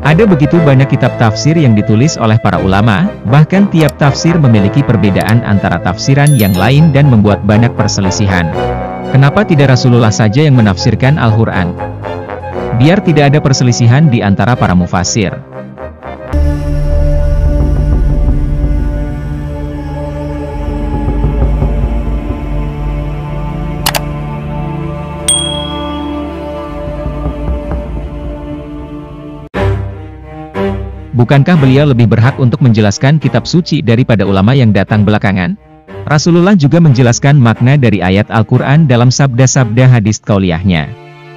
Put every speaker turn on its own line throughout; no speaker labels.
Ada begitu banyak kitab tafsir yang ditulis oleh para ulama, bahkan tiap tafsir memiliki perbedaan antara tafsiran yang lain dan membuat banyak perselisihan. Kenapa tidak Rasulullah saja yang menafsirkan Al-Quran? Biar tidak ada perselisihan di antara para mufasir. Bukankah beliau lebih berhak untuk menjelaskan kitab suci daripada ulama yang datang belakangan? Rasulullah juga menjelaskan makna dari ayat Al-Quran dalam sabda-sabda hadis qauliyahnya.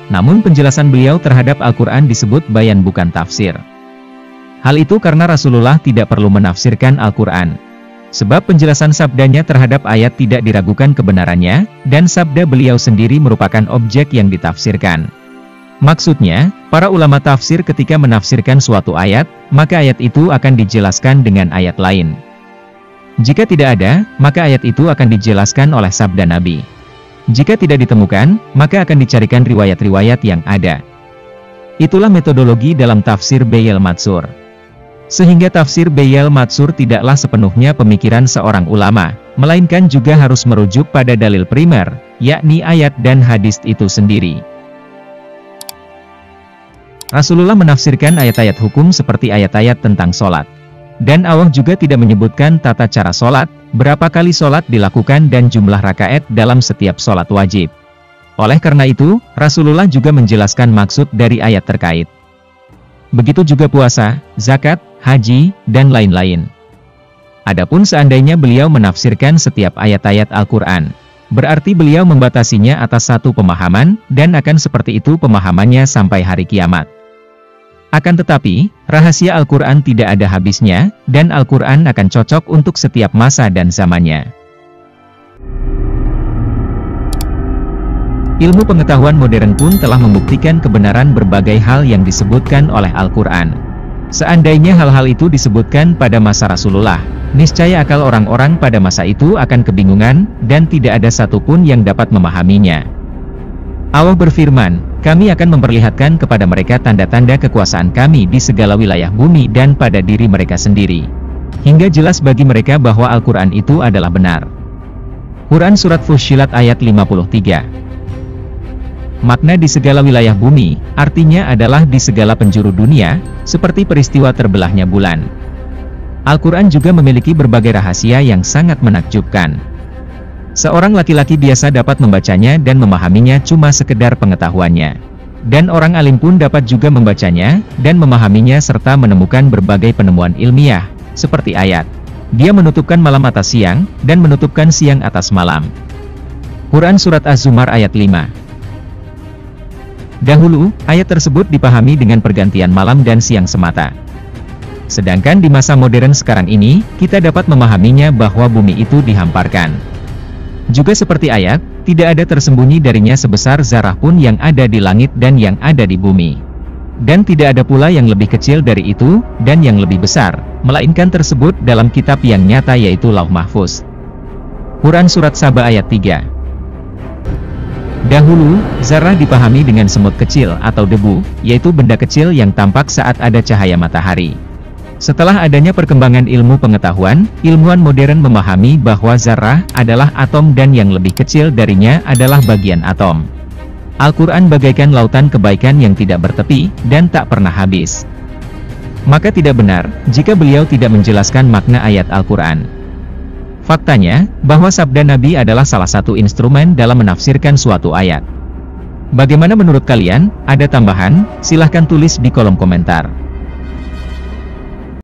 Namun penjelasan beliau terhadap Al-Quran disebut bayan bukan tafsir. Hal itu karena Rasulullah tidak perlu menafsirkan Al-Quran. Sebab penjelasan sabdanya terhadap ayat tidak diragukan kebenarannya, dan sabda beliau sendiri merupakan objek yang ditafsirkan. Maksudnya, para ulama tafsir ketika menafsirkan suatu ayat, maka ayat itu akan dijelaskan dengan ayat lain. Jika tidak ada, maka ayat itu akan dijelaskan oleh sabda Nabi. Jika tidak ditemukan, maka akan dicarikan riwayat-riwayat yang ada. Itulah metodologi dalam tafsir Bayal Matsur. Sehingga tafsir Bayal Matsur tidaklah sepenuhnya pemikiran seorang ulama, melainkan juga harus merujuk pada dalil primer, yakni ayat dan hadis itu sendiri. Rasulullah menafsirkan ayat-ayat hukum seperti ayat-ayat tentang sholat. Dan Allah juga tidak menyebutkan tata cara sholat, berapa kali sholat dilakukan dan jumlah rakaat dalam setiap sholat wajib. Oleh karena itu, Rasulullah juga menjelaskan maksud dari ayat terkait. Begitu juga puasa, zakat, haji, dan lain-lain. Adapun seandainya beliau menafsirkan setiap ayat-ayat Al-Quran, berarti beliau membatasinya atas satu pemahaman, dan akan seperti itu pemahamannya sampai hari kiamat. Akan tetapi, rahasia Al-Quran tidak ada habisnya, dan Al-Quran akan cocok untuk setiap masa dan zamannya. Ilmu pengetahuan modern pun telah membuktikan kebenaran berbagai hal yang disebutkan oleh Al-Quran. Seandainya hal-hal itu disebutkan pada masa Rasulullah, niscaya akal orang-orang pada masa itu akan kebingungan, dan tidak ada satupun yang dapat memahaminya. Allah berfirman, kami akan memperlihatkan kepada mereka tanda-tanda kekuasaan kami di segala wilayah bumi dan pada diri mereka sendiri. Hingga jelas bagi mereka bahwa Al-Quran itu adalah benar. Quran Surat Fussilat ayat 53. Makna di segala wilayah bumi, artinya adalah di segala penjuru dunia, seperti peristiwa terbelahnya bulan. Al-Quran juga memiliki berbagai rahasia yang sangat menakjubkan. Seorang laki-laki biasa dapat membacanya dan memahaminya cuma sekedar pengetahuannya. Dan orang alim pun dapat juga membacanya, dan memahaminya serta menemukan berbagai penemuan ilmiah, seperti ayat. Dia menutupkan malam atas siang, dan menutupkan siang atas malam. Quran Surat Az-Zumar ayat 5. Dahulu, ayat tersebut dipahami dengan pergantian malam dan siang semata. Sedangkan di masa modern sekarang ini, kita dapat memahaminya bahwa bumi itu dihamparkan. Juga seperti ayat, tidak ada tersembunyi darinya sebesar zarah pun yang ada di langit dan yang ada di bumi. Dan tidak ada pula yang lebih kecil dari itu, dan yang lebih besar, melainkan tersebut dalam kitab yang nyata yaitu Lauh Mahfuz. Quran Surat Saba ayat 3. Dahulu, zarah dipahami dengan semut kecil atau debu, yaitu benda kecil yang tampak saat ada cahaya matahari. Setelah adanya perkembangan ilmu pengetahuan, ilmuwan modern memahami bahwa zarah adalah atom dan yang lebih kecil darinya adalah bagian atom. Al-Quran bagaikan lautan kebaikan yang tidak bertepi, dan tak pernah habis. Maka tidak benar, jika beliau tidak menjelaskan makna ayat Al-Quran. Faktanya, bahwa sabda Nabi adalah salah satu instrumen dalam menafsirkan suatu ayat. Bagaimana menurut kalian? Ada tambahan? Silahkan tulis di kolom komentar.